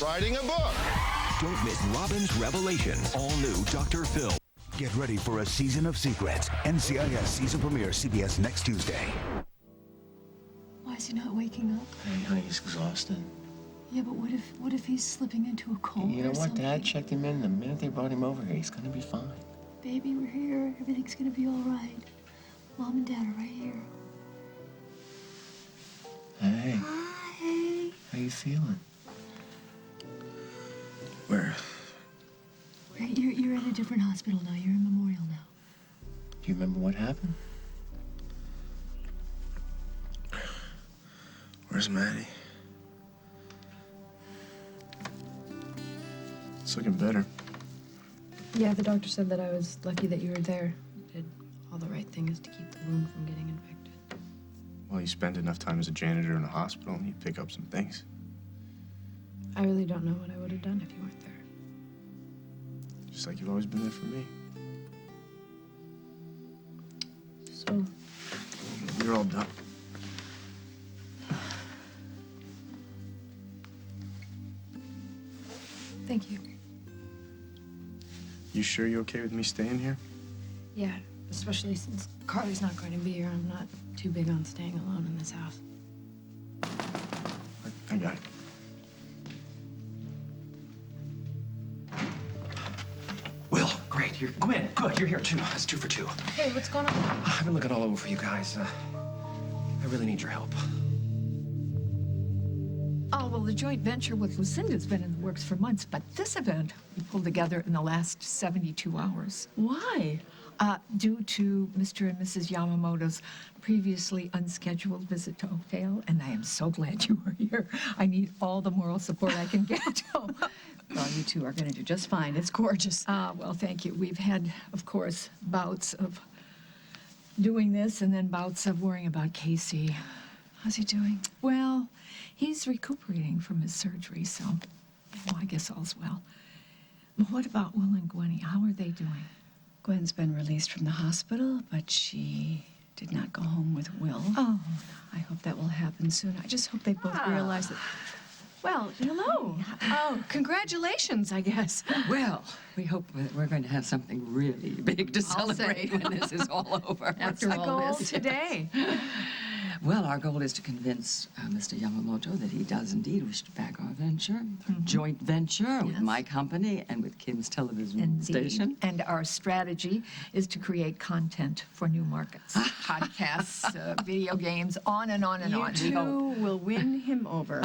writing a book. Don't miss Robin's Revelation, all new Dr. Phil. Get ready for a season of secrets. NCIS season premiere, CBS next Tuesday. Why is he not waking up? Honey, he's exhausted. Yeah, but what if he's slipping into a coma? You know or what? something? Dad checked him in the minute they brought him over here. He's gonna be fine. Baby, we're here. Everything's gonna be all right. Mom and Dad are right here. Hey. Hi. How you feeling? Where? You're at a different hospital now. You're in Memorial now. Do you remember what happened? Where's Maddie? It's looking better. Yeah, the doctor said that I was lucky that you were there. You did all the right things to keep the wound from getting infected. Well, you spent enough time as a janitor in a hospital and you pick up some things. I really don't know what I would have done if you weren't there. Just like you've always been there for me. So, You're all done. thank you. You sure you're okay with me staying here? Yeah, especially since Carly's not going to be here. I'm not too big on staying alone in this house. I got it. Will, great. You're Gwen, good. You're here too. That's 2 for 2. Hey, what's going on? I've been looking all over for you guys. I really need your help. Oh, well, the joint venture with Lucinda's been in the works for months, but this event we pulled together in the last 72 hours. Why? Due to Mr. and Mrs. Yamamoto's previously unscheduled visit to Oakdale, and I am so glad you are here. I need all the moral support I can get. Well, you two are going to do just fine. It's gorgeous. Well, thank you. We've had, of course, bouts of doing this and then bouts of worrying about Casey. How's he doing? Well, he's recuperating from his surgery, so I guess all's well. What about Will and Gwenny? How are they doing? Gwen's been released from the hospital, but she did not go home with Will. Oh. I hope that will happen soon. I just hope they both realize that... Well, hello. Oh, congratulations, I guess. Well, we hope that we're going to have something really big to celebrate when this is all over. After all this today. Well, our goal is to convince Mr. Yamamoto that he does indeed wish to back our venture, our joint venture with my company and with Kim's television station. And our strategy is to create content for new markets. Podcasts, video games, on and on and on. You two will win him over.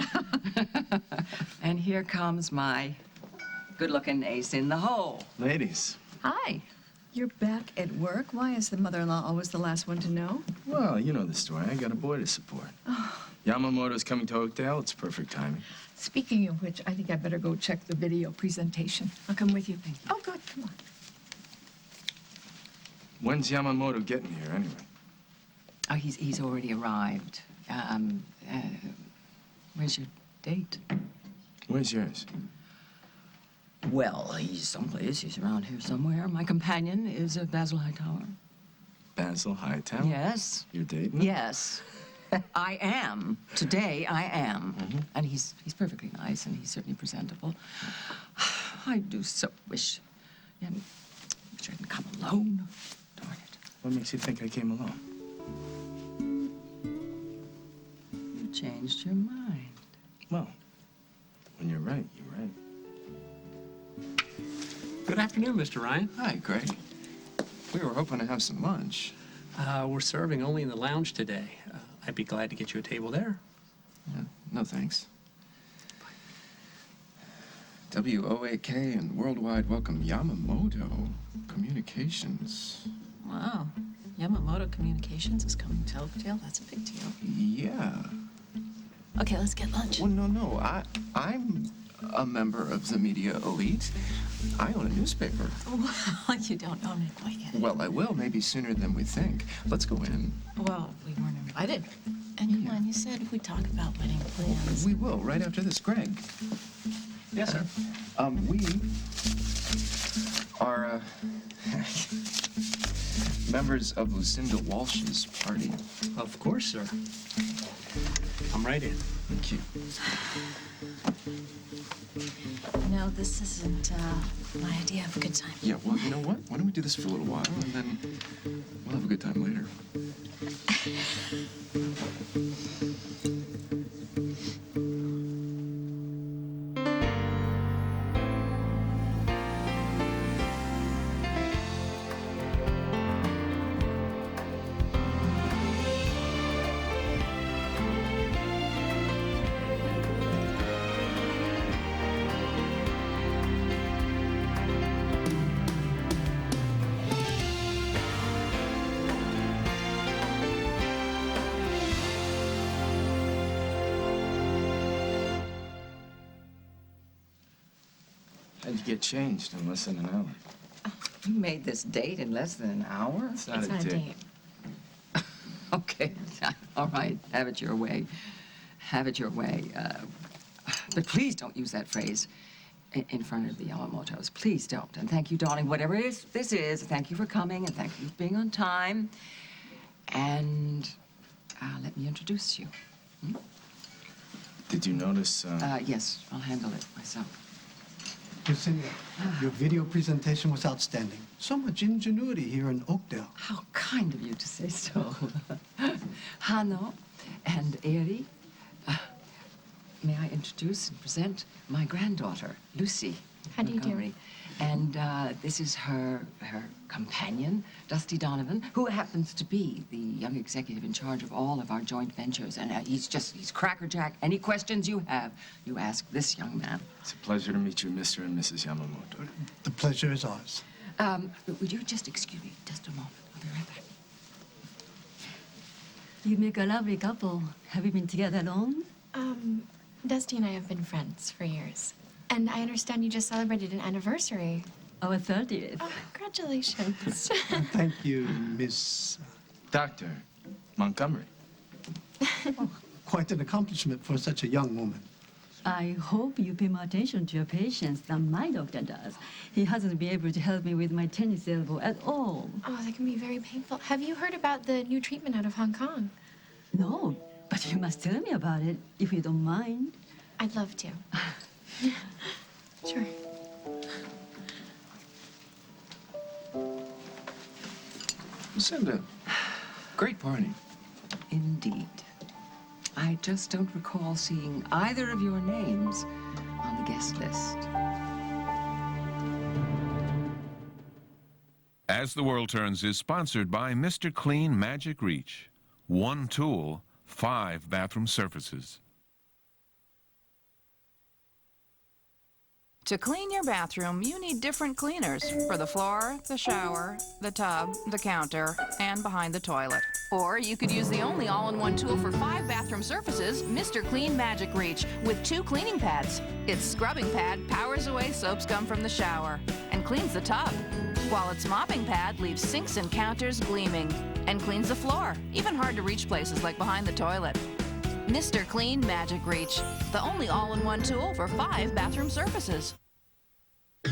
And here comes my good-looking ace in the hole. Ladies. Hi. You're back at work? Why is the mother-in-law always the last one to know? Well, you know the story. I got a boy to support. Yamamoto's coming to Oakdale. It's perfect timing. Speaking of which, I think I better go check the video presentation. I'll come with you. Oh, good. Come on. When's Yamamoto getting here, anyway? Oh, he's already arrived. Where's your date? Where's yours? Well, he's someplace. He's around here somewhere. My companion is Basil Hightower. Basil Hightower? Yes. You're dating? Yes. I am. Today, I am. And he's perfectly nice, and he's certainly presentable. I do so wish I didn't come alone. Darn it. What makes you think I came along? You changed your mind. Well, when you're right, you're right. Good afternoon, Mr. Ryan. Hi, Greg. We were hoping to have some lunch. We're serving only in the lounge today. I'd be glad to get you a table there. No, thanks. WOAK and Worldwide welcome Yamamoto Communications. Wow. Yamamoto Communications is coming to Oakdale. That's a big deal. Yeah. Okay, let's get lunch. Well, no. I'm a member of the media elite. I own a newspaper. Well, you don't own it quite yet. Well, I will, maybe sooner than we think. Let's go in. Well, we weren't invited. And come on, you said we talk about wedding plans. We will, right after this. Greg. Yes, sir. We are, members of Lucinda Walsh's party. Of course, sir. Come right in. Thank you. know, this isn't my idea of a good time. Yeah, well, you know what? Why don't we do this for a little while, and then we'll have a good time later. How'd you get changed in less than an hour? You made this date in less than an hour? It's not a date. Okay, all right, have it your way. Have it your way. But please don't use that phrase in front of the Yamamotos. Please don't. And thank you, darling, whatever it is, this is. Thank you for coming, and thank you for being on time. And let me introduce you. Hmm? Did you notice, Yes, I'll handle it myself. Lucinda, your video presentation was outstanding. So much ingenuity here in Oakdale. How kind of you to say so. Hano and Eri, may I introduce and present my granddaughter, Lucy. How do you do? Montgomery. And this is her companion, Dusty Donovan, who happens to be the young executive in charge of all of our joint ventures. And he's crackerjack. Any questions you have, you ask this young man. It's a pleasure to meet you, Mr. and Mrs. Yamamoto. The pleasure is ours. Would you just excuse me just a moment? I'll be right back. You make a lovely couple. Have you been together long? Dusty and I have been friends for years. And I understand you just celebrated an anniversary. Our 30th. Oh, congratulations. Thank you, Miss... Dr. Montgomery. Quite an accomplishment for such a young woman. I hope you pay more attention to your patients than my doctor does. He hasn't been able to help me with my tennis elbow at all. Oh, that can be very painful. Have you heard about the new treatment out of Hong Kong? No, but you must tell me about it, if you don't mind. I'd love to. Sure. Lucinda, great party. Indeed. I just don't recall seeing either of your names on the guest list. As the World Turns is sponsored by Mr. Clean Magic Reach. One tool, 5 bathroom surfaces. To clean your bathroom, you need different cleaners for the floor, the shower, the tub, the counter, and behind the toilet. Or you could use the only all-in-one tool for 5 bathroom surfaces, Mr. Clean Magic Reach, with 2 cleaning pads. Its scrubbing pad powers away soap scum from the shower and cleans the tub, while its mopping pad leaves sinks and counters gleaming and cleans the floor, even hard-to-reach places like behind the toilet. Mr. Clean Magic Reach, the only all-in-one tool for 5 bathroom surfaces.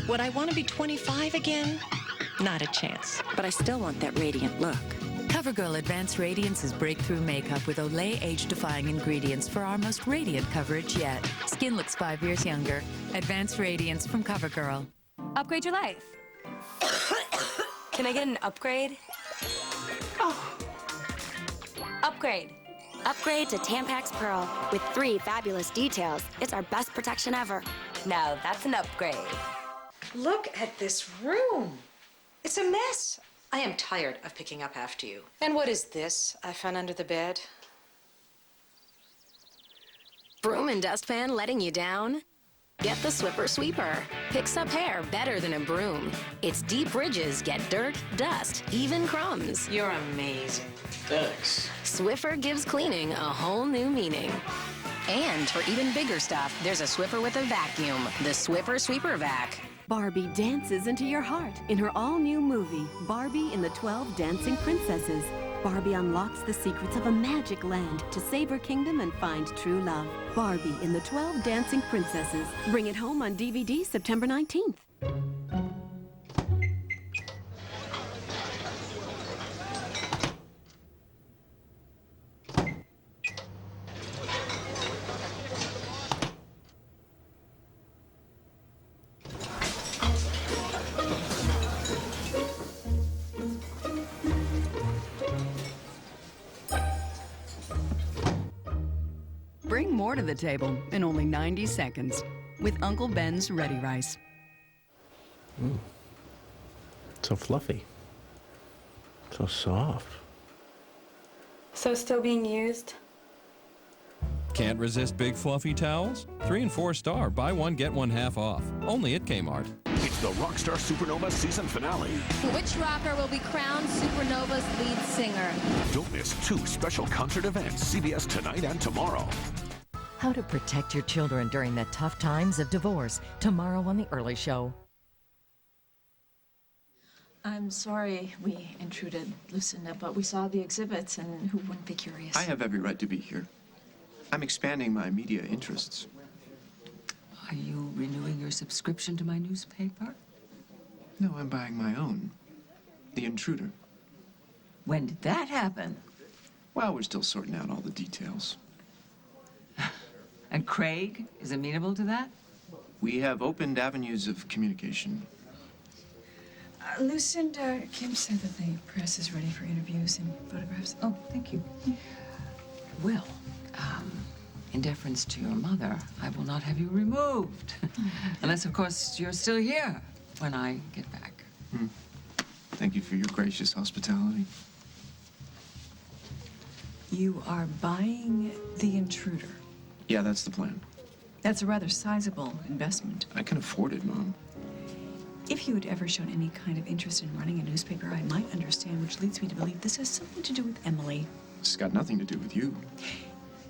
Would I want to be 25 again? Not a chance. But I still want that radiant look. CoverGirl Advanced Radiance is breakthrough makeup with Olay age-defying ingredients for our most radiant coverage yet. Skin looks 5 years younger. Advanced Radiance from CoverGirl. Upgrade your life. Can I get an upgrade? Oh. Upgrade. Upgrade to Tampax Pearl with 3 fabulous details. It's our best protection ever. Now that's an upgrade. Look at this room. It's a mess. I am tired of picking up after you. And what is this I found under the bed? Broom and dustpan letting you down? Get the Swiffer Sweeper. Picks up hair better than a broom. Its deep ridges get dirt, dust, even crumbs. You're amazing. Thanks. Swiffer gives cleaning a whole new meaning. And for even bigger stuff, there's a Swiffer with a vacuum. The Swiffer Sweeper Vac. Barbie dances into your heart in her all-new movie, Barbie and the 12 Dancing Princesses. Barbie unlocks the secrets of a magic land to save her kingdom and find true love. Barbie and the 12 Dancing Princesses. Bring it home on DVD September 19th. more to the table in only 90 seconds with Uncle Ben's Ready Rice. So fluffy. So soft. So still being used? Can't resist big fluffy towels? 3 and 4 star, buy one, get one half off. Only at Kmart. It's the Rockstar Supernova season finale. Which rocker will be crowned Supernova's lead singer? Don't miss 2 special concert events, CBS tonight and tomorrow. How to protect your children during the tough times of divorce. Tomorrow on The Early Show. I'm sorry we intruded, Lucinda, but we saw the exhibits, and who wouldn't be curious? I have every right to be here. I'm expanding my media interests. Are you renewing your subscription to my newspaper? No, I'm buying my own. The Intruder. When did that happen? Well, we're still sorting out all the details. And Craig is amenable to that? We have opened avenues of communication. Lucinda, Kim said that the press is ready for interviews and photographs. Oh, thank you. Well, in deference to your mother, I will not have you removed. Unless, of course, you're still here when I get back. Thank you for your gracious hospitality. You are buying The Intruder. Yeah, that's the plan. That's a rather sizable investment. I can afford it, Mom. If you had ever shown any kind of interest in running a newspaper, I might understand, which leads me to believe this has something to do with Emily. It's got nothing to do with you.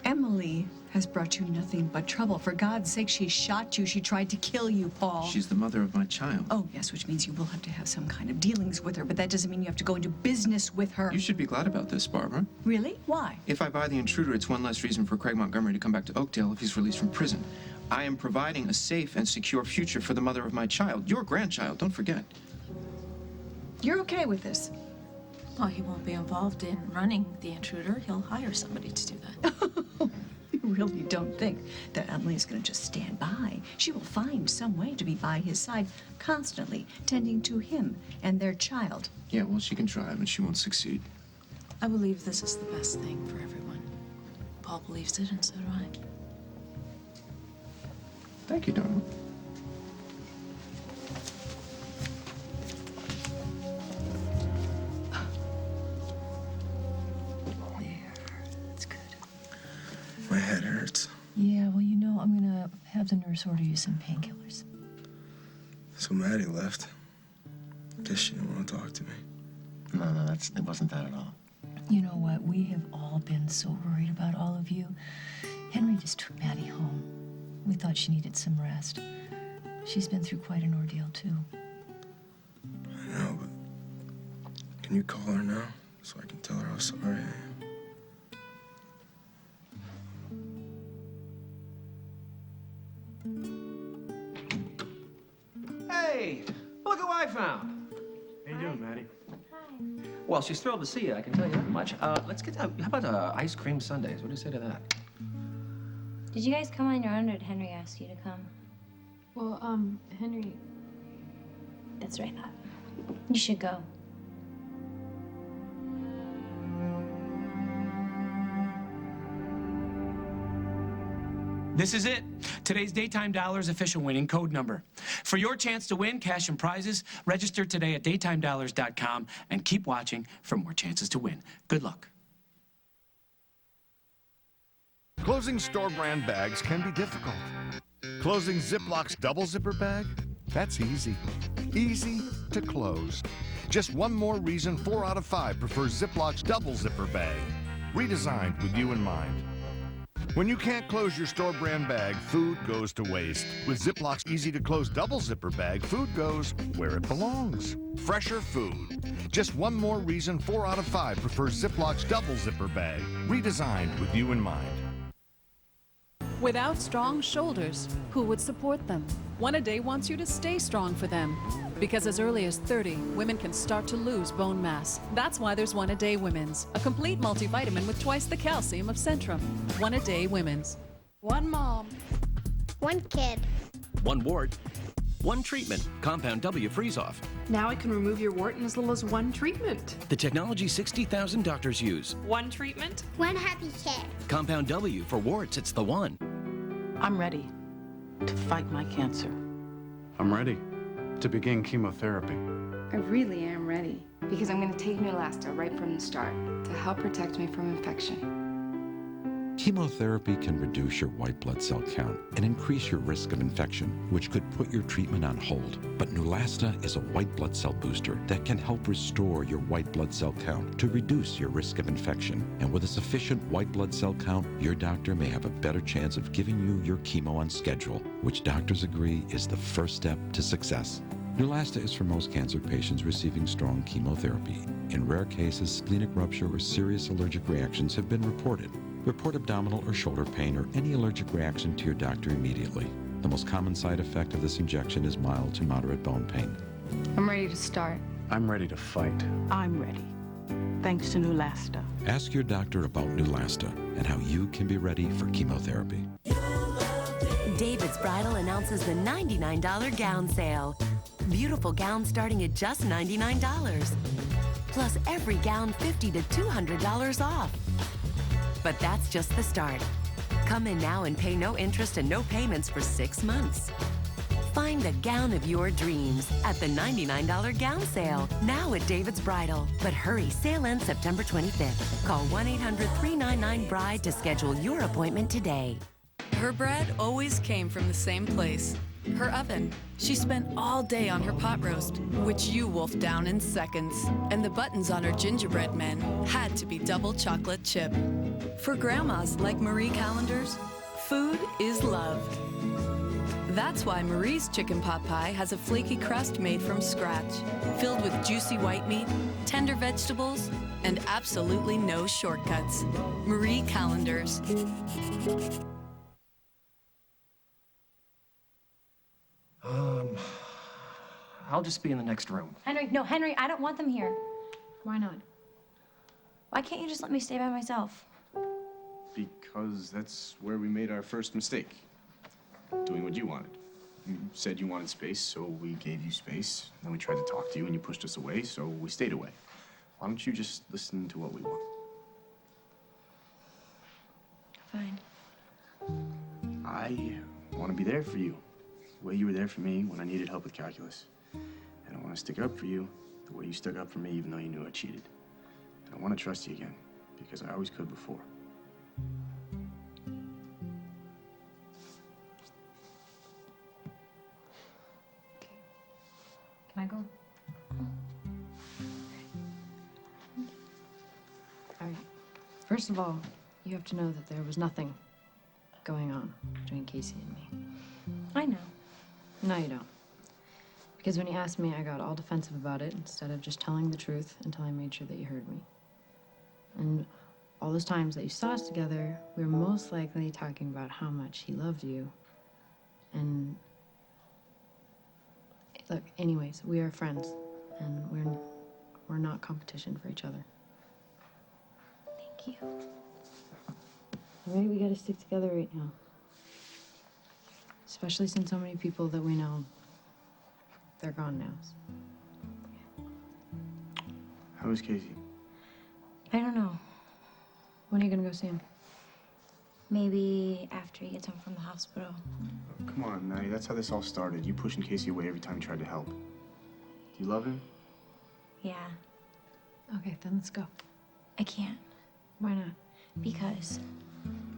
Emily has brought you nothing but trouble. For God's sake, she shot you. She tried to kill you, Paul. She's the mother of my child. Oh, yes, which means you will have to have some kind of dealings with her, but that doesn't mean you have to go into business with her. You should be glad about this, Barbara. Really? Why? If I buy The Intruder, it's one less reason for Craig Montgomery to come back to Oakdale if he's released from prison. I am providing a safe and secure future for the mother of my child, your grandchild, don't forget. You're okay with this? Well, he won't be involved in running The Intruder. He'll hire somebody to do that. You really don't think that Emily is going to just stand by. She will find some way to be by his side, constantly tending to him and their child. Yeah, well, she can try, but she won't succeed. I believe this is the best thing for everyone. Paul believes it, and so do I. Thank you, darling. My head hurts. Yeah, well, you know, I'm gonna have the nurse order you some painkillers. So Maddie left. Guess she didn't want to talk to me. No, it wasn't that at all. You know what? We have all been so worried about all of you. Henry just took Maddie home. We thought she needed some rest. She's been through quite an ordeal, too. I know, but can you call her now so I can tell her how sorry I am? Hey, look who I found. How you doing, Maddie? Well, she's thrilled to see you, I can tell you that much. Let's get how about ice cream sundaes? What do you say to that? Did you guys come on your own, or did Henry ask you to come? Well, Henry... That's what I thought. You should go. This is it. Today's Daytime Dollars official winning code number. For your chance to win cash and prizes, register today at daytimedollars.com and keep watching for more chances to win. Good luck. Closing store brand bags can be difficult. Closing Ziploc's double zipper bag? That's easy. Easy to close. Just one more reason 4 out of 5 prefer Ziploc's double zipper bag. Redesigned with you in mind. When you can't close your store brand bag, food goes to waste. With Ziploc's easy to close double zipper bag, food goes where it belongs. Fresher food. Just one more reason 4 out of 5 prefer Ziploc's double zipper bag. Redesigned with you in mind. Without strong shoulders, who would support them? One a Day wants you to stay strong for them. Because as early as 30, women can start to lose bone mass. That's why there's One a Day Women's, a complete multivitamin with twice the calcium of Centrum. One a Day Women's. One mom. One kid. One ward. One treatment, Compound W freeze-off. Now I can remove your wart in as little as one treatment. The technology 60,000 doctors use. One treatment? One happy kid. Compound W for warts, it's the one. I'm ready to fight my cancer. I'm ready to begin chemotherapy. I really am ready because I'm going to take Neulasta right from the start to help protect me from infection. Chemotherapy can reduce your white blood cell count and increase your risk of infection, which could put your treatment on hold. But Neulasta is a white blood cell booster that can help restore your white blood cell count to reduce your risk of infection. And with a sufficient white blood cell count, your doctor may have a better chance of giving you your chemo on schedule, which doctors agree is the first step to success. Neulasta is for most cancer patients receiving strong chemotherapy. In rare cases, splenic rupture or serious allergic reactions have been reported. Report abdominal or shoulder pain or any allergic reaction to your doctor immediately. The most common side effect of this injection is mild to moderate bone pain. I'm ready to start. I'm ready to fight. I'm ready, thanks to Neulasta. Ask your doctor about Neulasta and how you can be ready for chemotherapy. David's Bridal announces the $99 gown sale. Beautiful gowns starting at just $99. Plus every gown $50 to $200 off. But that's just the start. Come in now and pay no interest and no payments for 6 months. Find the gown of your dreams at the $99 gown sale, now at David's Bridal. But hurry, sale ends September 25th. Call 1-800-399-BRIDE to schedule your appointment today. Her bread always came from the same place, her oven. She spent all day on her pot roast, which you wolfed down in seconds. And the buttons on her gingerbread men had to be double chocolate chip. For grandmas like Marie Callender's, food is love. That's why Marie's chicken pot pie has a flaky crust made from scratch, filled with juicy white meat, tender vegetables, and absolutely no shortcuts. Marie Callender's. I'll just be in the next room. Henry, no, Henry, I don't want them here. Why not? Why can't you just let me stay by myself? Because that's where we made our first mistake. Doing what you wanted. You said you wanted space, so we gave you space. Then we tried to talk to you, and you pushed us away, so we stayed away. Why don't you just listen to what we want? Fine. I want to be there for you, the way you were there for me when I needed help with calculus. And I want to stick up for you the way you stuck up for me even though you knew I cheated. And I want to trust you again, because I always could before. Can I go? All right. First of all, you have to know that there was nothing going on between Casey and me. I know. No, you don't. Because when you asked me, I got all defensive about it instead of just telling the truth until I made sure that you heard me. And all those times that you saw us together, we were most likely talking about how much he loved you. And look, anyways, we are friends, and we're not competition for each other. Thank you. All right, we gotta stick together right now. Especially since so many people that we know, they're gone now. How is Casey? I don't know. When are you gonna go see him? Maybe after he gets home from the hospital. Oh, come on, Maddie. That's how this all started. You pushing Casey away every time you tried to help. Do you love him? Yeah, Okay, then let's go. I can't. Why not? Because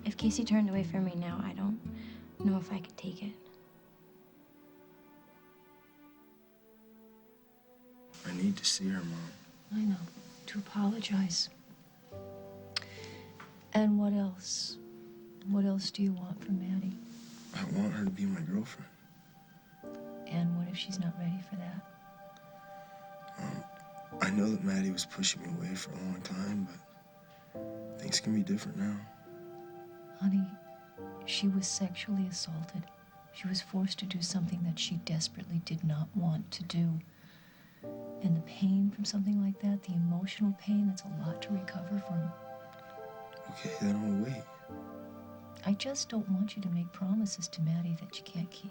if Casey turned away from me now, I don't know if I could take it. I need to see her, Mom. I know. To apologize. And what else? What else do you want from Maddie? I want her to be my girlfriend. And what if she's not ready for that? I know that Maddie was pushing me away for a long time, but things can be different now. Honey, she was sexually assaulted. She was forced to do something that she desperately did not want to do. And the pain from something like that, the emotional pain, that's a lot to recover from. Okay, then I'll wait. I just don't want you to make promises to Maddie that you can't keep.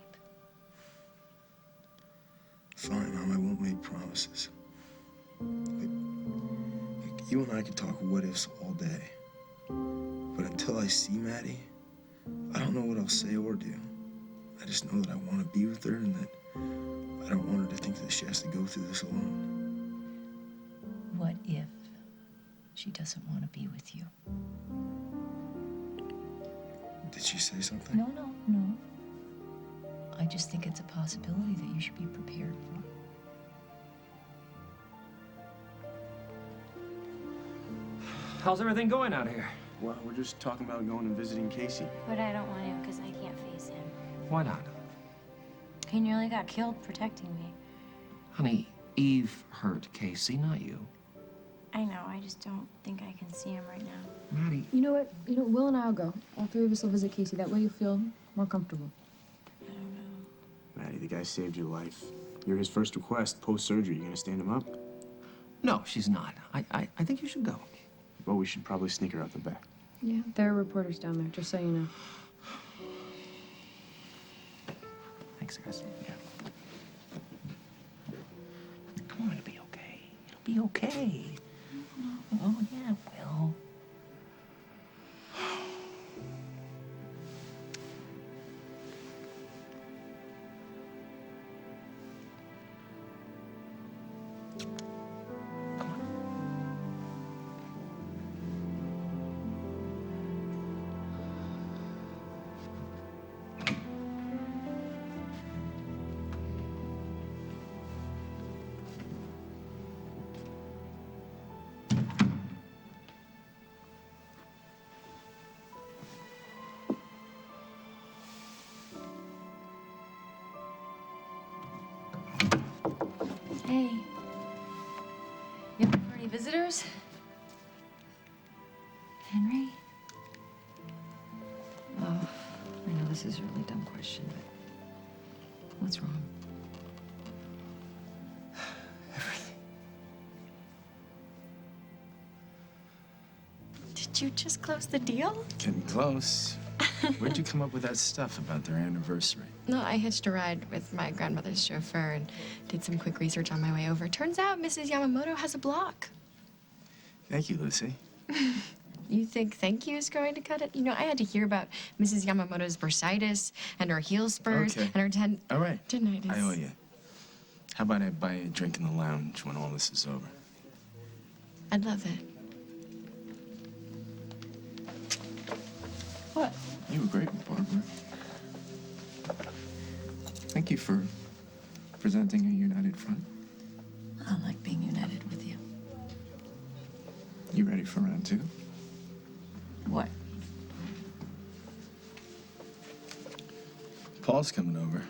Fine, Mom, I won't make promises. Like, you and I could talk what ifs all day. But until I see Maddie, I don't know what I'll say or do. I just know that I want to be with her and that I don't want her to think that she has to go through this alone. What if she doesn't want to be with you? Did she say something? No. I just think it's a possibility that you should be prepared for. How's everything going out here? Well, we're just talking about going and visiting Casey. But I don't want to because I can't face him. Why not? He nearly got killed protecting me. Honey, Eve hurt Casey, not you. I know, I just don't think I can see him right now. Maddie. You know what? Will and I'll go. All three of us will visit Casey. That way you'll feel more comfortable. Maddie, the guy saved your life. You're his first request post-surgery. You gonna stand him up? No, she's not. I think you should go. Well, we should probably sneak her out the back. Yeah, there are reporters down there, just so you know. Thanks, guys. Yeah. Come on, it'll be okay. It'll be okay. Oh, yeah, it will. Hey. You looking for any visitors? Henry? Oh, I know this is a really dumb question, but what's wrong? Did you just close the deal? Getting close. Where'd you come up with that stuff about their anniversary? No, I hitched a ride with my grandmother's chauffeur and did some quick research on my way over. Turns out Mrs. Yamamoto has a block. Thank you, Lucy. You think thank you is going to cut it? You know, I had to hear about Mrs. Yamamoto's bursitis and her heel spurs Okay. and her All right. tendinitis. I owe you. How about I buy you a drink in the lounge when all this is over? I'd love it. What? You were great, Barbara. Thank you for presenting a united front. I like being united with you. You ready for round two? What? Paul's coming over.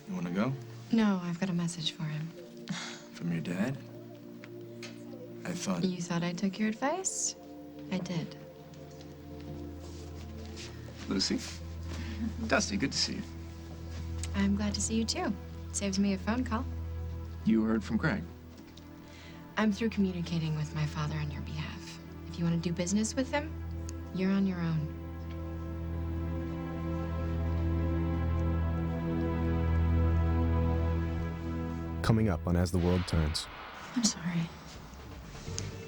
You want to go? No, I've got a message for him. From your dad? I thought... You thought I took your advice? I did. Lucy? Dusty, good to see you. I'm glad to see you too. Saves me a phone call. You heard from Craig? I'm through communicating with my father on your behalf. If you want to do business with him, you're on your own. Coming up on As the World Turns. I'm sorry.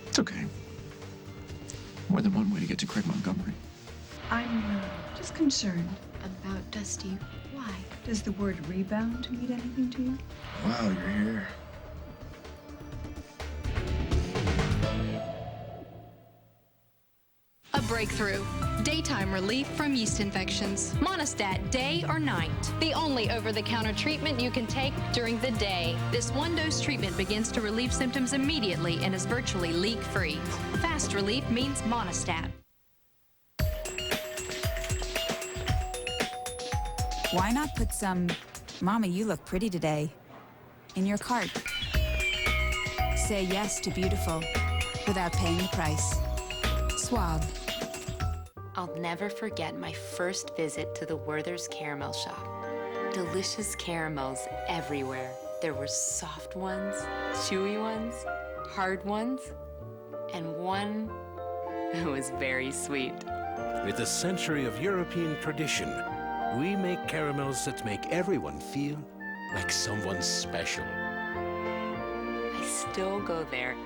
It's okay. More than one way to get to Craig Montgomery. I'm just concerned. About Dusty. Why? Does the word rebound mean anything to you? Wow, you're here. A breakthrough. Daytime relief from yeast infections. Monostat, day or night. The only over-the-counter treatment you can take during the day. This one-dose treatment begins to relieve symptoms immediately and is virtually leak-free. Fast relief means Monostat. Why not put some, "Mama, you look pretty today," in your cart? Say yes to beautiful without paying the price. Suave. I'll never forget my first visit to the Werther's Caramel Shop. Delicious caramels everywhere. There were soft ones, chewy ones, hard ones, and one that was very sweet. With a century of European tradition, we make caramels that make everyone feel like someone special. still go there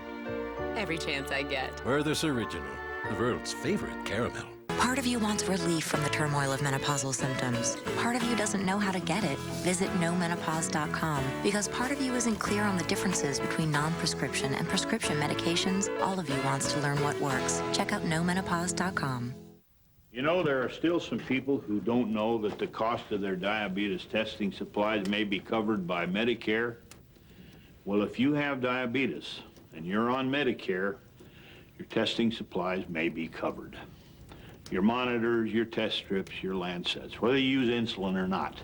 every chance I get. Werther's Original, the world's favorite caramel. Part of you wants relief from the turmoil of menopausal symptoms. Part of you doesn't know how to get it. Visit nomenopause.com because part of you isn't clear on the differences between non-prescription and prescription medications. All of you wants to learn what works. Check out nomenopause.com. You know, there are still some people who don't know that the cost of their diabetes testing supplies may be covered by Medicare. Well, if you have diabetes and you're on Medicare, your testing supplies may be covered. Your monitors, your test strips, your Lancets, whether you use insulin or not.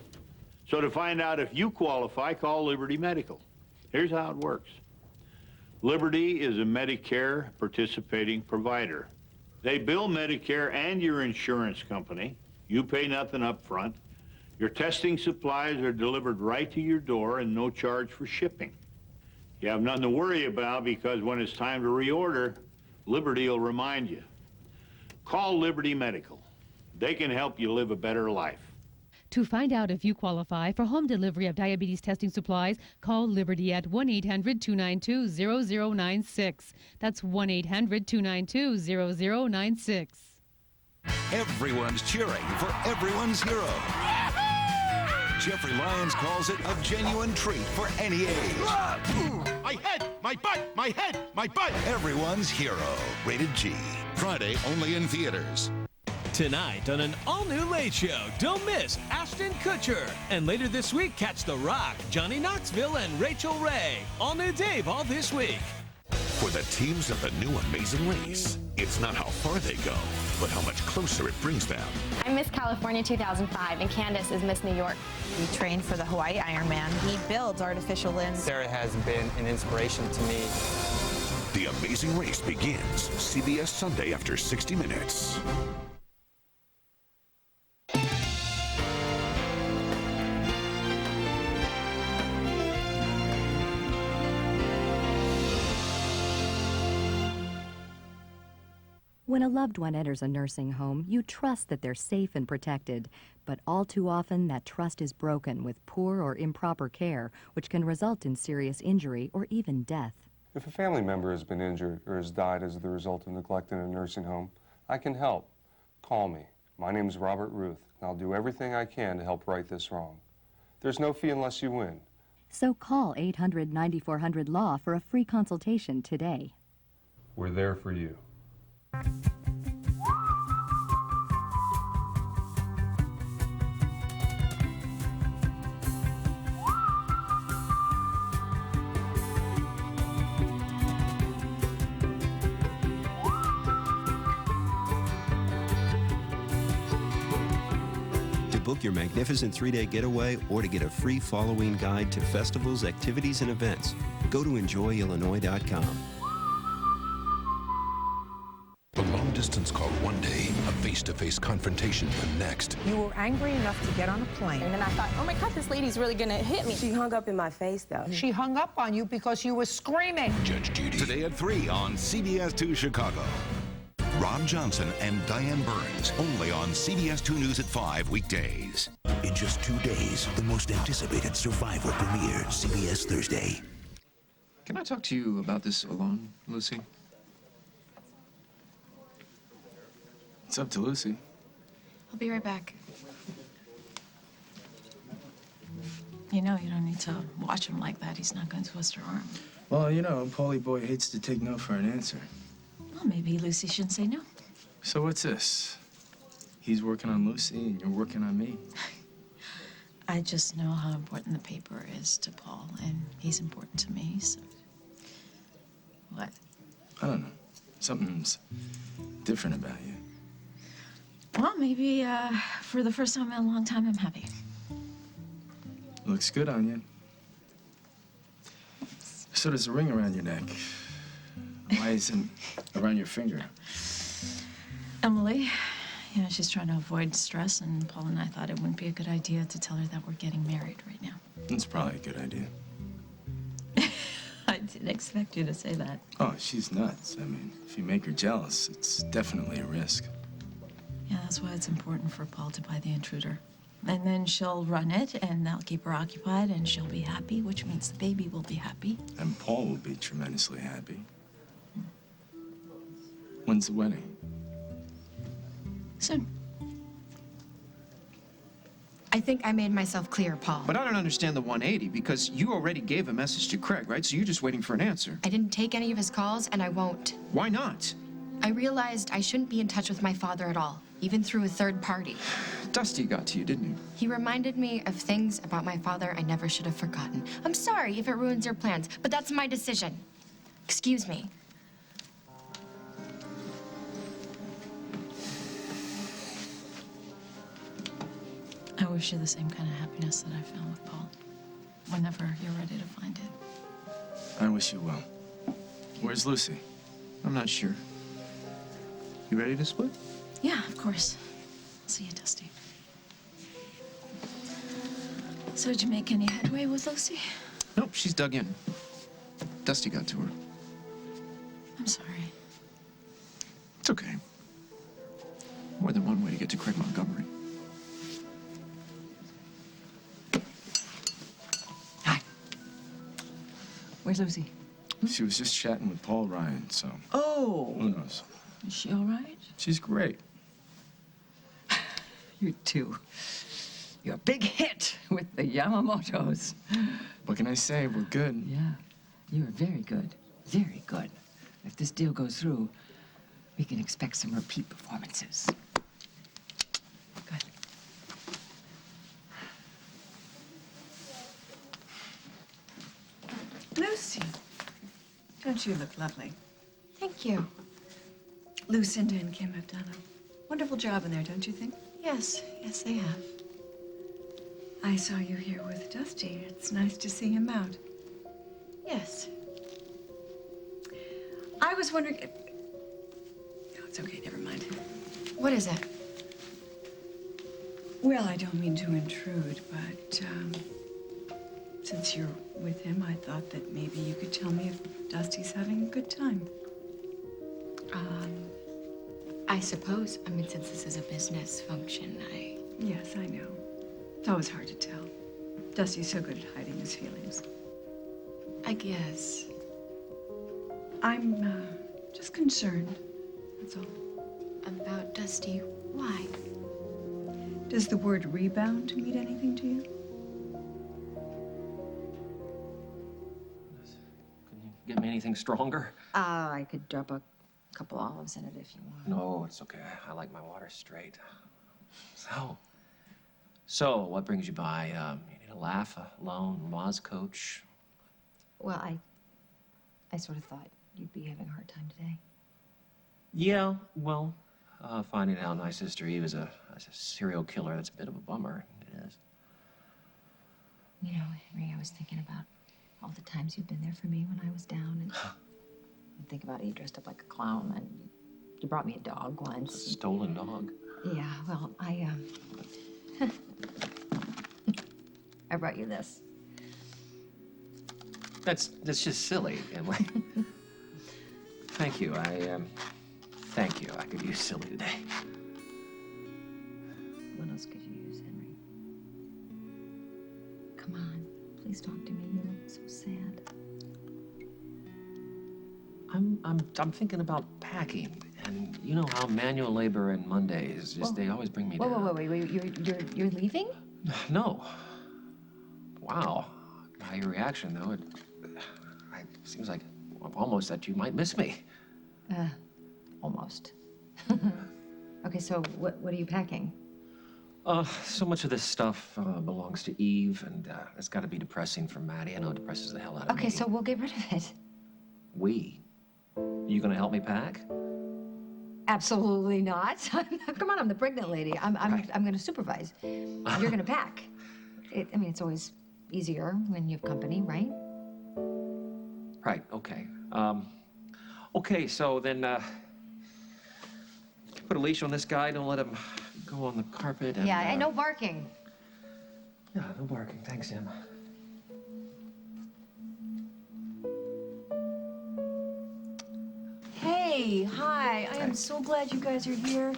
So to find out if you qualify, call Liberty Medical. Here's how it works. Liberty is a Medicare participating provider. They bill Medicare and your insurance company. You pay nothing up front. Your testing supplies are delivered right to your door and no charge for shipping. You have nothing to worry about because when it's time to reorder, Liberty will remind you. Call Liberty Medical. They can help you live a better life. To find out if you qualify for home delivery of diabetes testing supplies, call Liberty at 1-800-292-0096. That's 1-800-292-0096. Everyone's cheering for everyone's hero. Jeffrey Lyons calls it a genuine treat for any age. My head, my butt, my head, my butt. Everyone's hero. Rated G. Friday only in theaters. Tonight on an all-new Late Show, don't miss Ashton Kutcher. And later this week, catch The Rock, Johnny Knoxville, and Rachel Ray. All new Dave all this week. For the teams of the new Amazing Race, it's not how far they go, but how much closer it brings them. I'm Miss California 2005, and Candace is Miss New York. We trained for the Hawaii Ironman. He builds artificial limbs. Sarah has been an inspiration to me. The Amazing Race begins CBS Sunday after 60 Minutes. When a loved one enters a nursing home, you trust that they're safe and protected. But all too often, that trust is broken with poor or improper care, which can result in serious injury or even death. If a family member has been injured or has died as the result of neglect in a nursing home, I can help. Call me. My name is Robert Ruth, and I'll do everything I can to help right this wrong. There's no fee unless you win. So call 800-9400-LAW for a free consultation today. We're there for you. To book your magnificent 3-day getaway or to get a free following guide to festivals, activities, and events, go to enjoyillinois.com. A long-distance call one day, a face-to-face confrontation the next. You were angry enough to get on a plane. And then I thought, oh my God, this lady's really gonna hit me. She hung up in my face, though. She hung up on you because you were screaming. Judge Judy. Today at 3 on CBS 2 Chicago. Rob Johnson and Diane Burns, only on CBS 2 News at 5 weekdays. In just 2 days, the most anticipated Survivor premiere, CBS Thursday. Can I talk to you about this alone, Lucy? It's up to Lucy. I'll be right back. You know, you don't need to watch him like that. He's not going to twist her arm. Well, you know, Paulie boy hates to take no for an answer. Well, maybe Lucy shouldn't say no. So what's this? He's working on Lucy and you're working on me. I just know how important the paper is to Paul, and he's important to me, so... What? I don't know. Something's different about you. Well, maybe for the first time in a long time, I'm happy. Looks good on you. So does the ring around your neck. Why isn't around your finger? Emily, you know, she's trying to avoid stress, and Paul and I thought it wouldn't be a good idea to tell her that we're getting married right now. It's probably a good idea. I didn't expect you to say that. Oh, she's nuts. I mean, if you make her jealous, it's definitely a risk. Yeah, that's why it's important for Paul to buy the intruder. And then she'll run it, and that'll keep her occupied, and she'll be happy, which means the baby will be happy. And Paul will be tremendously happy. When's the wedding? Soon. I think I made myself clear, Paul. But I don't understand the 180 because you already gave a message to Craig, right? So you're just waiting for an answer. I didn't take any of his calls, and I won't. Why not? I realized I shouldn't be in touch with my father at all, even through a third party. Dusty got to you, didn't he? He reminded me of things about my father I never should have forgotten. I'm sorry if it ruins your plans, but that's my decision. Excuse me. I wish you the same kind of happiness that I found with Paul. Whenever you're ready to find it. I wish you well. Where's Lucy? I'm not sure. You ready to split? Yeah, of course. See you, Dusty. So did you make any headway with Lucy? Nope, she's dug in. Dusty got to her. I'm sorry. It's okay. More than one way to get to Craig Montgomery. Where's Lucy? She was just chatting with Paul Ryan, so Oh! who knows? Is she all right? She's great. You too. You're a big hit with the Yamamotos. What can I say? We're good. Yeah, you're very good. Very good. If this deal goes through, we can expect some repeat performances. Good. Lucy, don't you look lovely? Thank you. Lucinda and Kim have done a wonderful job in there, don't you think? Yes, yes, they have. I saw you here with Dusty. It's nice to see him out. Yes. I was wondering... No, it's okay, never mind. What is it? Well, I don't mean to intrude, but since you're with him, I thought that maybe you could tell me if Dusty's having a good time. I suppose, I mean, since this is a business function, Yes, I know. It's always hard to tell. Dusty's so good at hiding his feelings. I guess. I'm just concerned, that's all. About Dusty, why? Does the word rebound mean anything to you? Can you get me anything stronger? I could drop a couple olives in it if you want. No, it's okay. I like my water straight. So what brings you by? You need a laugh, a loan, Moz coach? Well, I sort of thought you'd be having a hard time today. Yeah, well, finding out my sister Eve is a serial killer, that's a bit of a bummer. It is. You know, Henry, I was thinking about all the times you've been there for me when I was down, and I think about you dressed up like a clown, and you brought me a dog once. A stolen dog? Yeah, well, I brought you this. That's just silly, Emily. Thank you. Thank you. I could use silly today. What else could you use, Henry? Come on, please talk to me. You look so sad. I'm thinking about packing, and you know how manual labor and Mondays they always bring me down. Wait, you're leaving? No. Wow. By your reaction, though, it seems like almost that you might miss me. Almost. Okay, so what are you packing? So much of this stuff belongs to Eve, and it's got to be depressing for Maddie. I know it depresses the hell out of me. Okay, so we'll get rid of it. We? You gonna help me pack? Absolutely not. Come on, I'm the pregnant lady. I'm gonna supervise. You're gonna pack. I mean, it's always easier when you have company, right? Right, okay. Okay, so then, put a leash on this guy, don't let him go on the carpet, and, Yeah, and no barking. Yeah, no barking. Thanks, Em. Hey, hi. I am so glad you guys are here.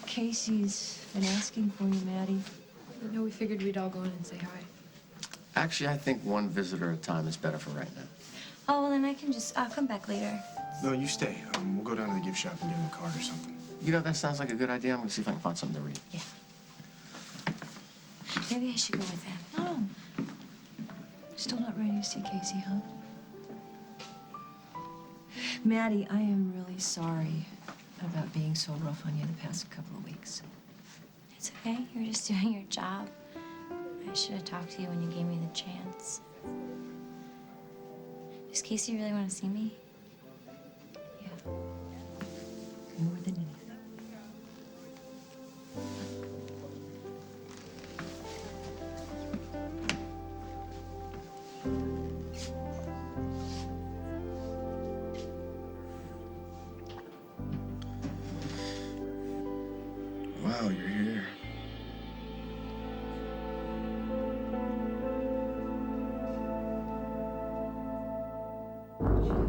Casey's been asking for you, Maddie. No, we figured we'd all go in and say hi. Actually, I think one visitor at a time is better for right now. Oh, well, then I'll come back later. No, you stay. We'll go down to the gift shop and get him a card or something. You know, that sounds like a good idea. I'm gonna see if I can find something to read. Yeah. Maybe I should go with him. Oh. Still not ready to see Casey, huh? Maddie, I am really sorry about being so rough on you the past couple of weeks. It's okay. You're just doing your job. I should have talked to you when you gave me the chance. Does Casey really want to see me? Yeah. More than anything. Wow, you're here.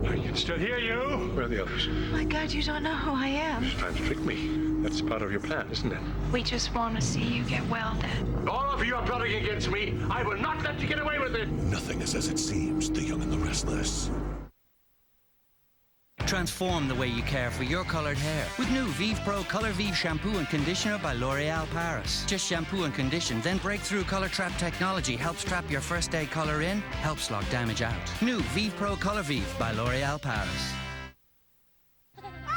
I can still hear you. Where are the others? My God, you don't know who I am. It's trying to trick me. That's part of your plan, isn't it? We just want to see you get welded. All of you are plotting against me. I will not let you get away with it. Nothing is as it seems, the young and the restless. Transform the way you care for your colored hair with new Vive Pro Color Vive shampoo and conditioner by L'Oreal Paris. Just shampoo and condition, then breakthrough color trap technology helps trap your first day color in, helps lock damage out. New Vive Pro Color Vive by L'Oreal Paris.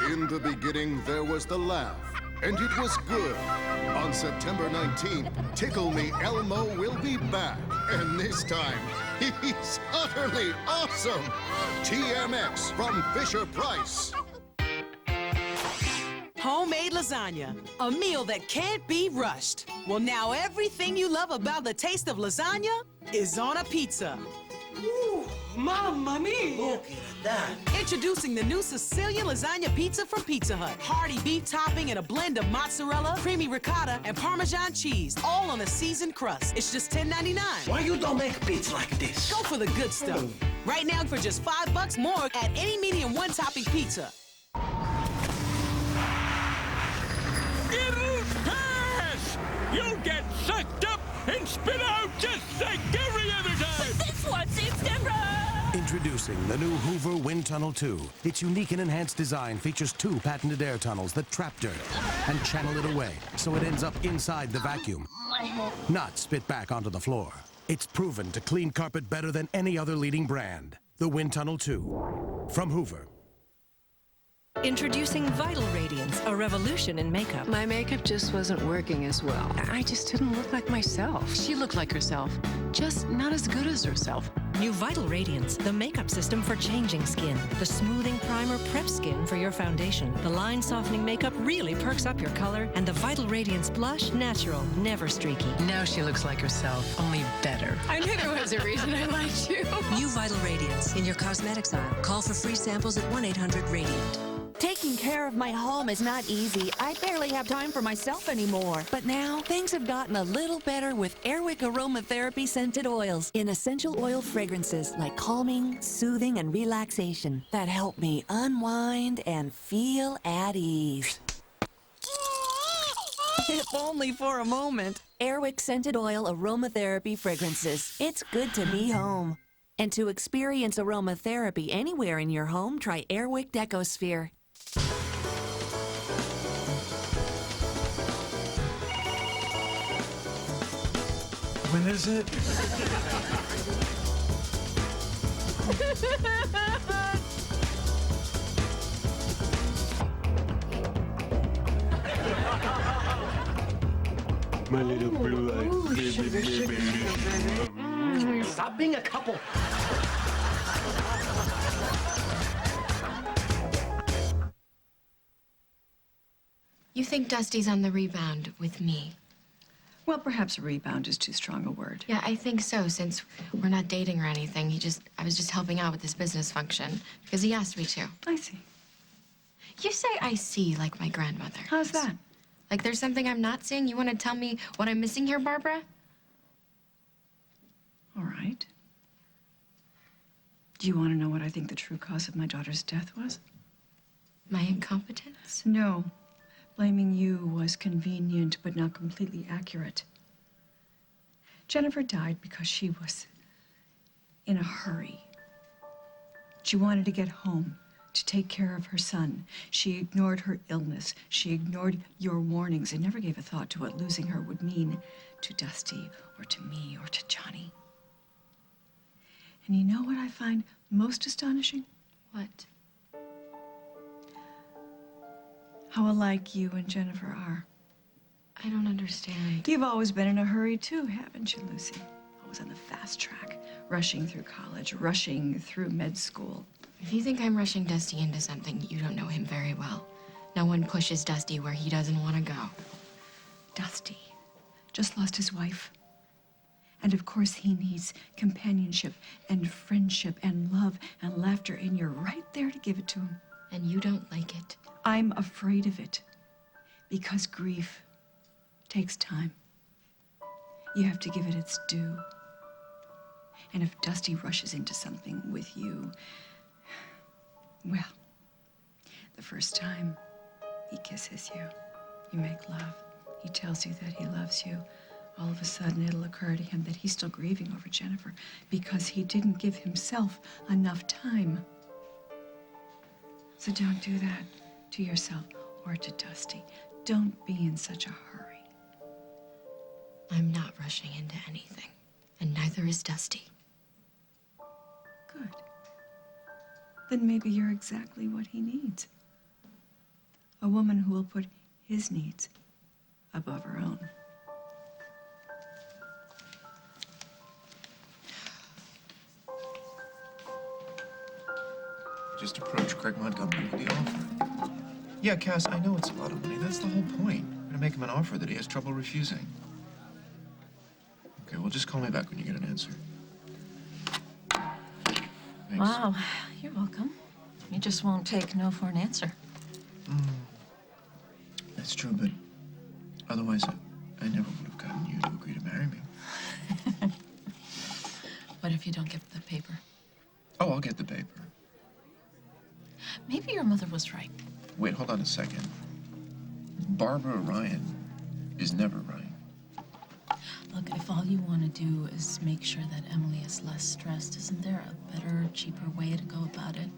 In the beginning, there was the laugh, and it was good. On September 19th, Tickle Me Elmo will be back, and this time, he's utterly awesome. TMX from Fisher-Price. Homemade lasagna, a meal that can't be rushed. Well, now everything you love about the taste of lasagna is on a pizza. Ooh, mamma mia! Look at that. Introducing the new Sicilian lasagna pizza from Pizza Hut. Hearty beef topping and a blend of mozzarella, creamy ricotta, and Parmesan cheese, all on a seasoned crust. It's just $10.99. Why you don't make pizza like this? Go for the good stuff. Right now for just $5 more at any medium one-topping pizza. It'll pass! You'll get sucked up and spit out just like every other time! But this one seems different! Introducing the new Hoover Wind Tunnel 2. Its unique and enhanced design features 2 patented air tunnels that trap dirt and channel it away so it ends up inside the vacuum, not spit back onto the floor. It's proven to clean carpet better than any other leading brand. The Wind Tunnel 2 from Hoover. Introducing Vital Radiance, a revolution in makeup. My makeup just wasn't working as well. I just didn't look like myself. She looked like herself, just not as good as herself. New Vital Radiance, the makeup system for changing skin. The smoothing primer preps skin for your foundation. The line softening makeup really perks up your color. And the Vital Radiance blush, natural, never streaky. Now she looks like herself, only better. I knew there was a reason I liked you. New Vital Radiance in your cosmetics aisle. Call for free samples at 1-800-RADIANT. Taking care of my home is not easy. I barely have time for myself anymore. But now, things have gotten a little better with Airwick Aromatherapy Scented Oils in essential oil fragrances like calming, soothing, and relaxation that help me unwind and feel at ease. If only for a moment. Airwick Scented Oil Aromatherapy Fragrances. It's good to be home. And to experience aromatherapy anywhere in your home, try Airwick Decosphere. When is it? My little blue-eyed baby. Stop being a couple. You think Dusty's on the rebound with me? Well, perhaps a rebound is too strong a word. Yeah, I think so, since we're not dating or anything. I was just helping out with this business function because he asked me to. I see. You say I see like my grandmother. How's that? Like there's something I'm not seeing? You want to tell me what I'm missing here, Barbara? All right. Do you want to know what I think the true cause of my daughter's death was? My incompetence? No. Blaming you was convenient, but not completely accurate. Jennifer died because she was in a hurry. She wanted to get home to take care of her son. She ignored her illness. She ignored your warnings and never gave a thought to what losing her would mean to Dusty or to me or to Johnny. And you know what I find most astonishing? What? How alike you and Jennifer are. I don't understand. You've always been in a hurry too, haven't you, Lucy? Always on the fast track, rushing through college, rushing through med school. If you think I'm rushing Dusty into something, you don't know him very well. No one pushes Dusty where he doesn't want to go. Dusty just lost his wife. And of course he needs companionship and friendship and love and laughter, and you're right there to give it to him. And you don't like it. I'm afraid of it because grief takes time. You have to give it its due. And if Dusty rushes into something with you, well, the first time he kisses you, you make love, he tells you that he loves you, all of a sudden it'll occur to him that he's still grieving over Jennifer because he didn't give himself enough time. So don't do that to yourself or to Dusty. Don't be in such a hurry. I'm not rushing into anything, and neither is Dusty. Good. Then maybe you're exactly what he needs. A woman who will put his needs above her own. Just approach Craig Montgomery with the offer. Yeah, Cass, I know it's a lot of money. That's the whole point. I'm gonna make him an offer that he has trouble refusing. Okay, well, just call me back when you get an answer. Thanks. Wow, you're welcome. You just won't take no for an answer. That's true, but otherwise I never would have gotten you to agree to marry me. What if you don't get the paper? Oh, I'll get the paper. Maybe your mother was right. Wait, hold on a second. Barbara Ryan is never right. Look, if all you want to do is make sure that Emily is less stressed, isn't there a better, cheaper way to go about it?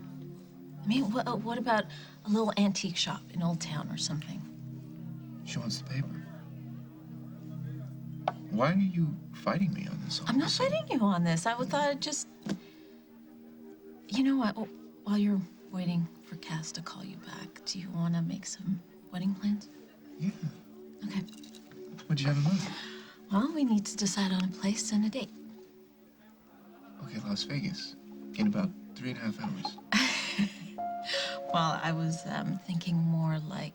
I mean, what about a little antique shop in Old Town or something? She wants the paper. Why are you fighting me on this? I'm not fighting you on this. I thought I'd just... You know what? While you're waiting for Cass to call you back, do you want to make some wedding plans? Yeah. Okay. What'd you have in mind? Well, we need to decide on a place and a date. Okay, Las Vegas. In about 3.5 hours. Well, I was thinking more like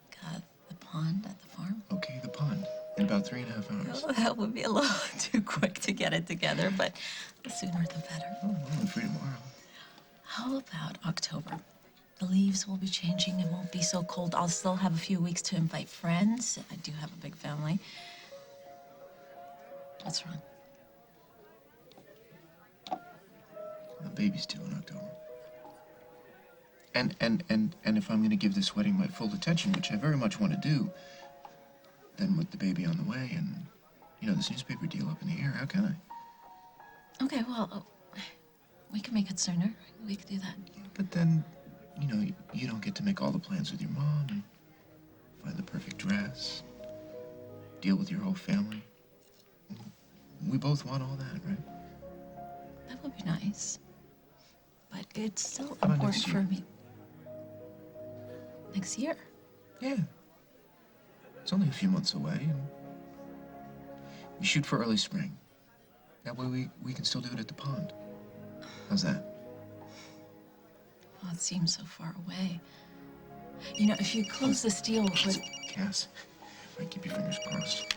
the pond at the farm. Okay, the pond. In about 3.5 hours. Oh, that would be a little too quick to get it together, but the sooner the better. Oh, well, I'm free tomorrow. How about October? The leaves will be changing. It won't be so cold. I'll still have a few weeks to invite friends. I do have a big family. What's wrong? The baby's due in October. And if I'm going to give this wedding my full attention, which I very much want to do, then with the baby on the way and, you know, this newspaper deal up in the air, how can I? Okay, well, we can make it sooner. We could do that. But then, you know, you don't get to make all the plans with your mom and find the perfect dress, deal with your whole family. We both want all that, right? That would be nice. But it's still How about important next for year? me. Next year? Yeah. It's only a few months away, and we shoot for early spring. That way we can still do it at the pond. How's that? Oh, it seems so far away. You know, if you close this deal with... Cass, right, keep your fingers crossed.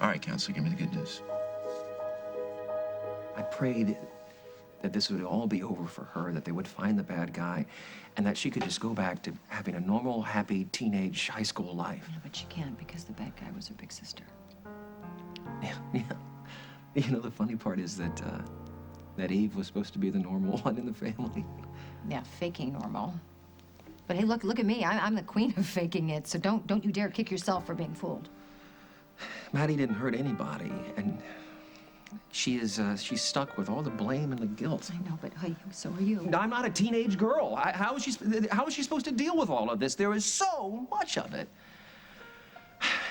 All right, counselor, give me the good news. I prayed that this would all be over for her, that they would find the bad guy, and that she could just go back to having a normal, happy, teenage, high school life. Yeah, but she can't because the bad guy was her big sister. Yeah. You know, the funny part is that, that Eve was supposed to be the normal one in the family. Yeah, faking normal. But hey, look at me. I'm the queen of faking it, so don't you dare kick yourself for being fooled. Maddie didn't hurt anybody, and she's stuck with all the blame and the guilt. I know, but hey, so are you. I'm not a teenage girl. How is she supposed to deal with all of this? There is so much of it.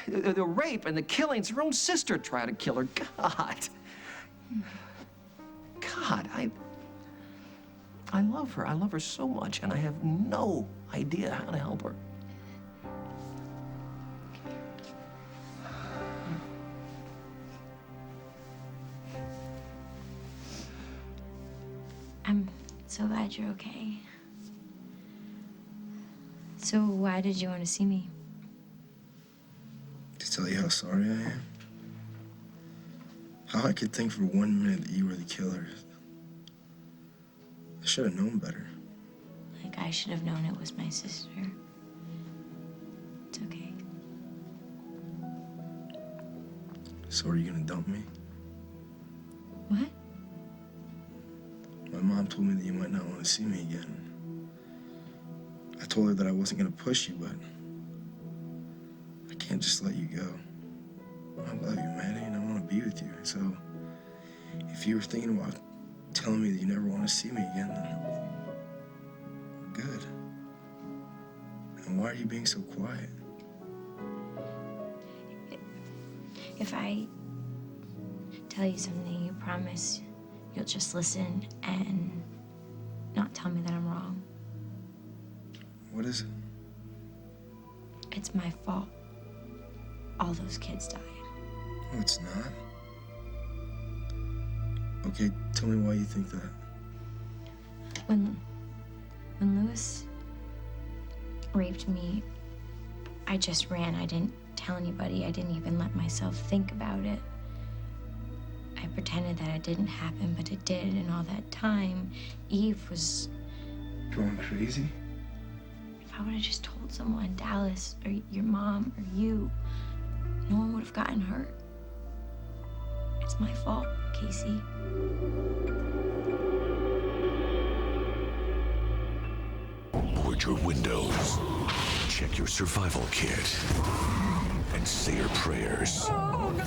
The rape and the killings, her own sister tried to kill her. God, I love her. I love her so much, and I have no idea how to help her. I'm so glad you're okay. So why did you want to see me? To tell you how sorry I am. How I could think for 1 minute that you were the killer. I should have known better. Like I should have known it was my sister. It's okay. So are you gonna dump me? What? My mom told me that you might not want to see me again. I told her that I wasn't gonna push you, but I can't just let you go. I love you, Maddie, and I want to be with you. So if you were thinking about telling me that you never want to see me again, then we're good. And why are you being so quiet? If I tell you something, you promise you'll just listen and not tell me that I'm wrong. What is it? It's my fault. All those kids died. No, it's not. Okay, tell me why you think that. When Louis raped me, I just ran. I didn't tell anybody. I didn't even let myself think about it. I pretended that it didn't happen, but it did. And all that time, Eve was going crazy? If I would have just told someone, Dallas, or your mom, or you, no one would have gotten hurt. It's my fault, Casey. Board your windows, check your survival kit, and say your prayers. Oh, no.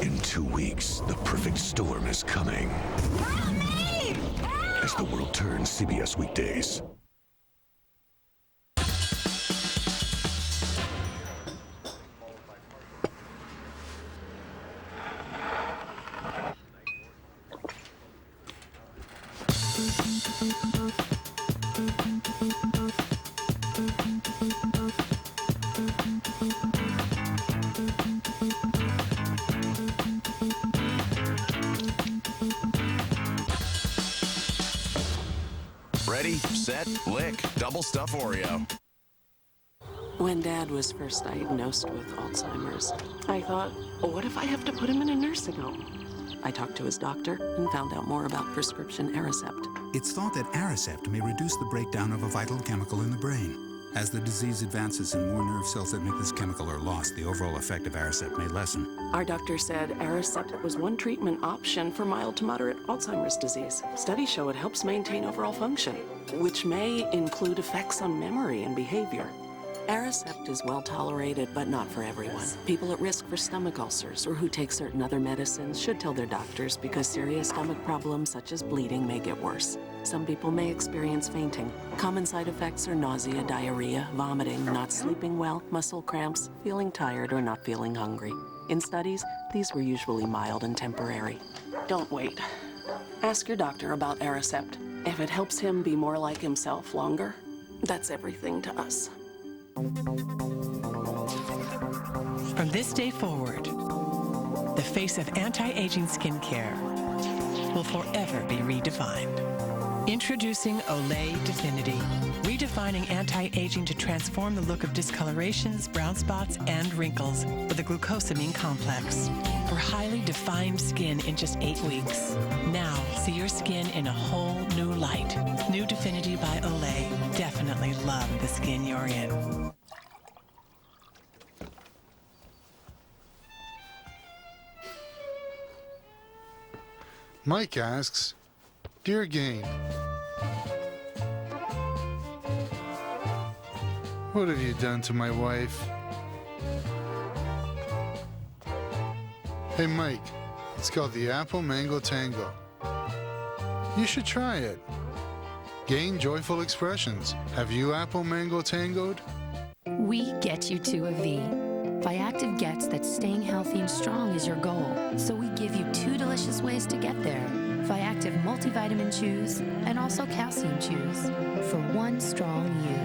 In 2 weeks, the perfect storm is coming. Help me! Help! As the World Turns, CBS Weekdays. Ready, set, lick, double stuff Oreo. When Dad was first diagnosed with Alzheimer's, I thought, what if I have to put him in a nursing home? I talked to his doctor and found out more about prescription Aricept. It's thought that Aricept may reduce the breakdown of a vital chemical in the brain. As the disease advances and more nerve cells that make this chemical are lost, the overall effect of Aricept may lessen. Our doctor said Aricept was one treatment option for mild to moderate Alzheimer's disease. Studies show it helps maintain overall function, which may include effects on memory and behavior. Aricept is well tolerated, but not for everyone. People at risk for stomach ulcers or who take certain other medicines should tell their doctors because serious stomach problems such as bleeding may get worse. Some people may experience fainting. Common side effects are nausea, diarrhea, vomiting, not sleeping well, muscle cramps, feeling tired, or not feeling hungry. In studies, these were usually mild and temporary. Don't wait. Ask your doctor about Aricept. If it helps him be more like himself longer, that's everything to us. From this day forward, the face of anti-aging skincare will forever be redefined. Introducing Olay Definity, redefining anti-aging to transform the look of discolorations, brown spots, and wrinkles with a glucosamine complex. For highly defined skin in just 8 weeks. Now, see your skin in a whole new light. New Definity by Olay. Definitely love the skin you're in. Mike asks, Dear Game, what have you done to my wife? Hey, Mike, it's called the Apple Mango Tango. You should try it. Gain joyful expressions. Have you Apple Mango Tangoed? We get you to a V. Viactive gets that staying healthy and strong is your goal, so we give you 2 delicious ways to get there. Viactive multivitamin chews and also calcium chews for one strong you.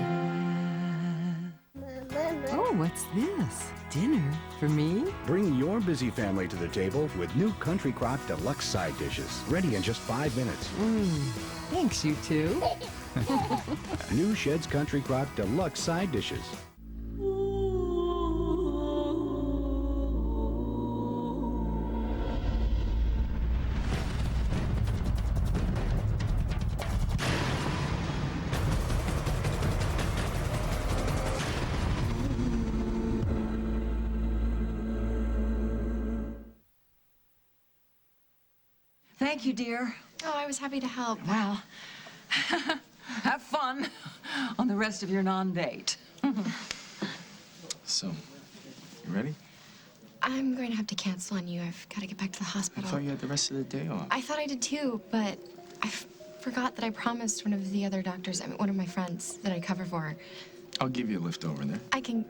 Oh, what's this? Dinner for me? Bring your busy family to the table with new Country Crock Deluxe side dishes. Ready in just 5 minutes. Thanks, you two. New Shed's Country Crock Deluxe side dishes. Thank you, dear. Oh, I was happy to help. Well, have fun on the rest of your non-date. So, you ready? I'm going to have to cancel on you. I've got to get back to the I hospital. thought you had the rest of the day off. I thought I did too, but I forgot that I promised one of the other doctors, one of my friends, that I'd cover for her. I'll give you a lift over there. I can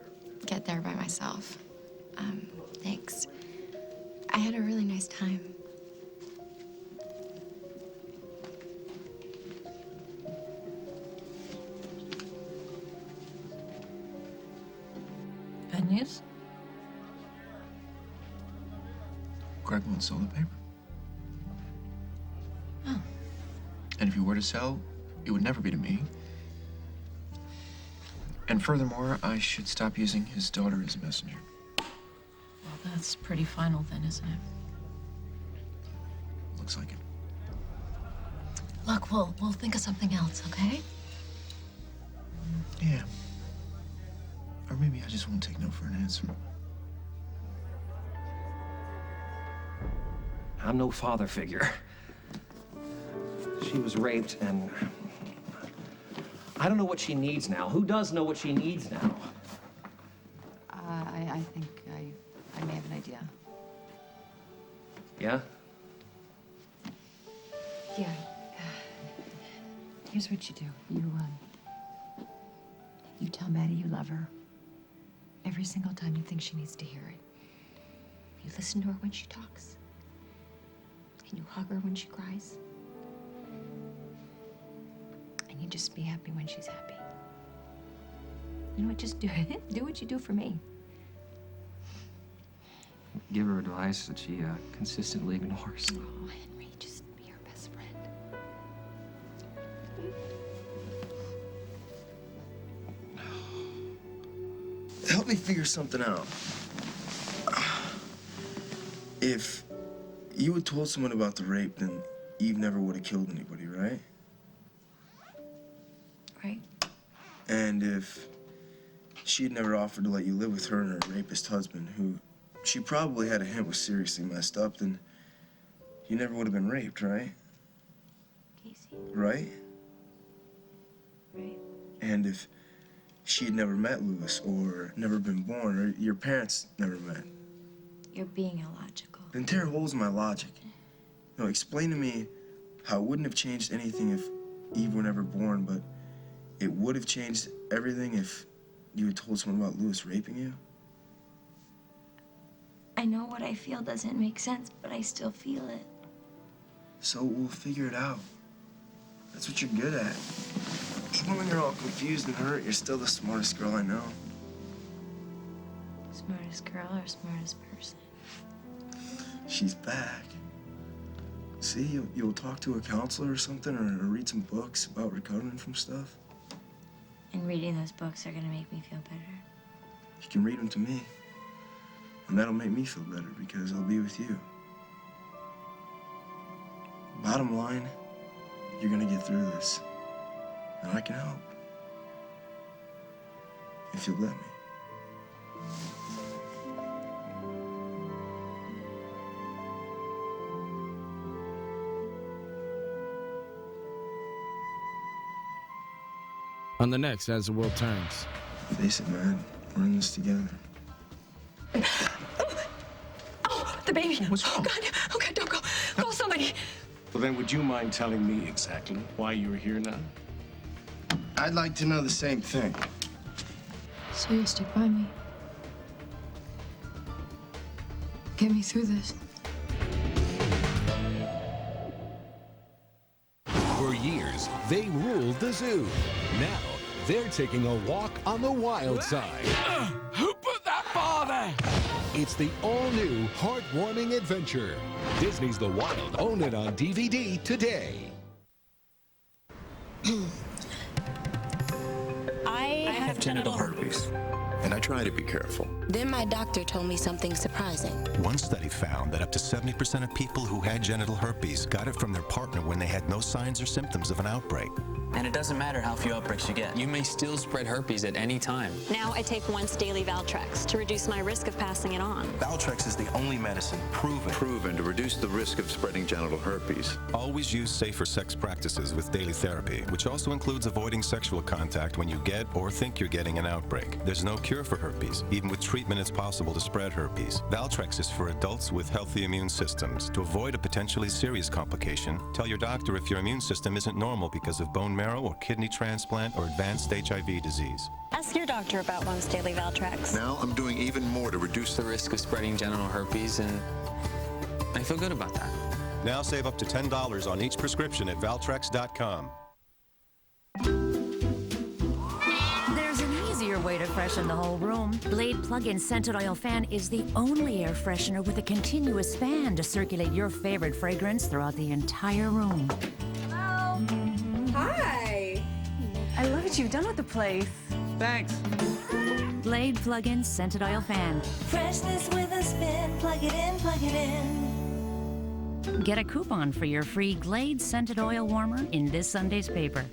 get there by myself. Thanks. I had a really nice time. Bad news? Greg won't sell the paper. Oh. And if you were to sell, it would never be to me. And furthermore, I should stop using his daughter as a messenger. Well, that's pretty final then, isn't it? Looks like it. Look, we'll think of something else, okay? Yeah. Or maybe I just won't take no for an answer. I'm no father figure. She was raped, and I don't know what she needs now. Who does know what she needs now? I think I may have an idea. Yeah? Yeah. Here's what you do. You tell Maddie you love her every single time you think she needs to hear it. You listen to her when she talks. And you hug her when she cries. And you just be happy when she's happy. You know what? Just do it. Do what you do for me. Give her advice that she consistently ignores. Oh, Henry, just be her best friend. Help me figure something out. If you had told someone about the rape, then Eve never would have killed anybody, right? Right. And if she had never offered to let you live with her and her rapist husband, who she probably had a hint was seriously messed up, then you never would have been raped, right? Casey. Right? Right. And if she had never met Lewis, or never been born, or your parents never met, You're being illogical. then tear holes in my logic. No, explain to me how it wouldn't have changed anything if Eve were never born, but it would have changed everything if you had told someone about Lewis raping you? I know what I feel doesn't make sense, but I still feel it. So we'll figure it out. That's what you're good at. Even when you're all confused and hurt, you're still the smartest girl I know. Smartest girl or smartest person? She's back. See, you'll talk to a counselor or something, or read some books about recovering from stuff. And reading those books are gonna make me feel better. You can read them to me. And that'll make me feel better because I'll be with you. Bottom line, you're gonna get through this. And I can help. If you'll let me. On the next As the World Turns. Face it, man. We're in this together. The baby. What's wrong? Oh, God, don't go. Call somebody. Well, then would you mind telling me exactly why you're here now? I'd like to know the same thing. So you'll stick by me. Get me through this. For years, they ruled the zoo. Now, they're taking a walk on the wild side. Who put that bar there? It's the all-new, heartwarming adventure. Disney's The Wild. Own it on DVD today. I have genital herpes, and I try to be careful. Then my doctor told me something surprising. One study found that up to 70% of people who had genital herpes got it from their partner when they had no signs or symptoms of an outbreak. And it doesn't matter how few outbreaks you get. You may still spread herpes at any time. Now I take once daily Valtrex to reduce my risk of passing it on. Valtrex is the only medicine proven to reduce the risk of spreading genital herpes. Always use safer sex practices with daily therapy, which also includes avoiding sexual contact when you get or think you're getting an outbreak. There's no cure for herpes. Even with treatment, it's possible to spread herpes. Valtrex is for adults with healthy immune systems. To avoid a potentially serious complication, tell your doctor if your immune system isn't normal because of bone marrow or kidney transplant or advanced HIV disease. Ask your doctor about once daily Valtrex. Now I'm doing even more to reduce The risk of spreading genital herpes, and I feel good about that. Now save up to $10 on each prescription at Valtrex.com. There's an easier way to freshen the whole room. Blade plug-in scented oil fan is the only air freshener with a continuous fan to circulate your favorite fragrance throughout the entire room. Hi. I love what you've done with the place. Thanks. Blade plug-in scented oil fan. Freshness with a spin. Plug it in, plug it in. Get a coupon for your free Glade scented oil warmer in this Sunday's paper.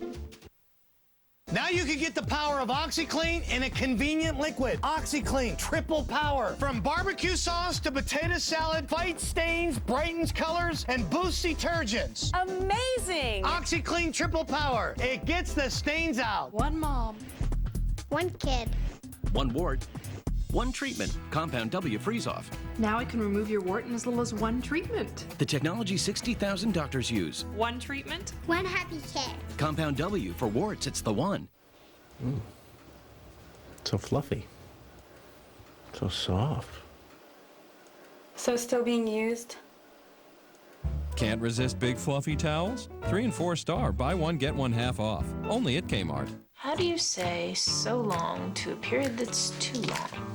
Now you can get the power of OxyClean in a convenient liquid. OxyClean, triple power. From barbecue sauce to potato salad, fights stains, brightens colors, and boosts detergents. Amazing! OxyClean triple power. It gets the stains out. One mom. One kid. One wart. One treatment. Compound W freeze-off. Now I can remove your wart in as little as one treatment. The technology 60,000 doctors use. One treatment. One happy kid. Compound W. For warts, it's the one. So fluffy. So soft. So still being used? Can't resist big fluffy towels? 3 and 4 star. Buy one, get one half off. Only at Kmart. How do you say so long to a period that's too long?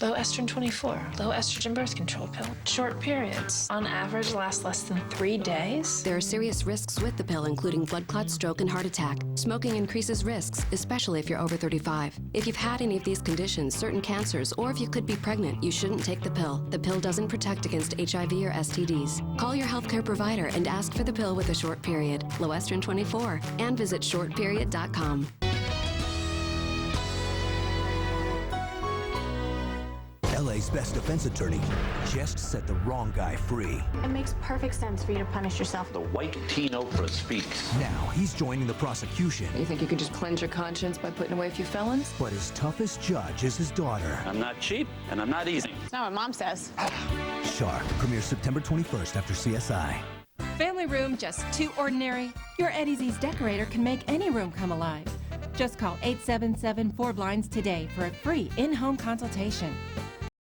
Low estrogen 24, low estrogen birth control pill. Short periods, on average, last less than 3 days. There are serious risks with the pill, including blood clot, stroke, and heart attack. Smoking increases risks, especially if you're over 35. If you've had any of these conditions, certain cancers, or if you could be pregnant, you shouldn't take the pill. The pill doesn't protect against HIV or STDs. Call your healthcare provider and ask for the pill with a short period, low estrogen 24, and visit shortperiod.com. LA's best defense attorney just set the wrong guy free. It makes perfect sense for you to punish yourself. The white teen Oprah speaks. Now he's joining the prosecution. You think you could just cleanse your conscience by putting away a few felons? But his toughest judge is his daughter. I'm not cheap, and I'm not easy. It's not what Mom says. Shark premieres September 21st after CSI. Family room just too ordinary? Your Eddie's Ease decorator can make any room come alive. Just call 877-4BLINDS today for a free in-home consultation.